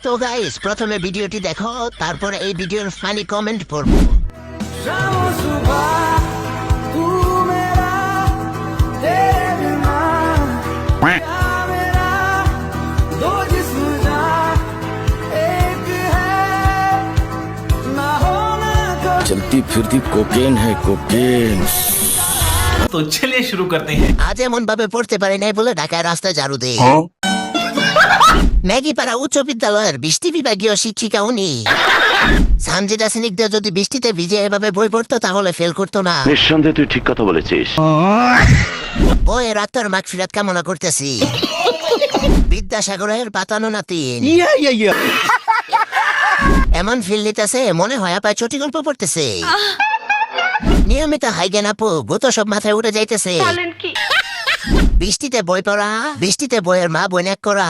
তো গাইস প্রথমে ভিডিওটি দেখো, তারপর এই ভিডিওর ফানি কমেন্ট পড়বো। चलती फिरती कोकेन है कोकेन। तो चलिए शुरू करते हैं। আজ এমন ভাবে পড়তে পারি নাই বলে ঢাকায় রাস্তায় ঝাড়ু দেয়। ম্যাগিপাড়া উচ্চ বিদ্যালয়ের বৃষ্টি বিভাগীয় শিক্ষিকা উনি। সানজিদা সিনিকদের যদি বৃষ্টিতে ভিজে এভাবে বই পড়তো তাহলে ফেল করতো না। নিঃসন্দেহে তুই ঠিক কথা বলেছিস। বইয়ের আত্মার মাগফিরাত কামনা করতেছি। বিদ্যাসাগরের পাতানো নাতি এমন ফিল নিতেছে মনে হয় আপায় চটি গল্প পড়তেছে। নিয়মিত হাইগেন আপু ভূত সব মাথায় উঠে যাইতেছে। বৃষ্টিতে বই পড়া, বৃষ্টিতে বইয়ের মা বই ন্যাক করা।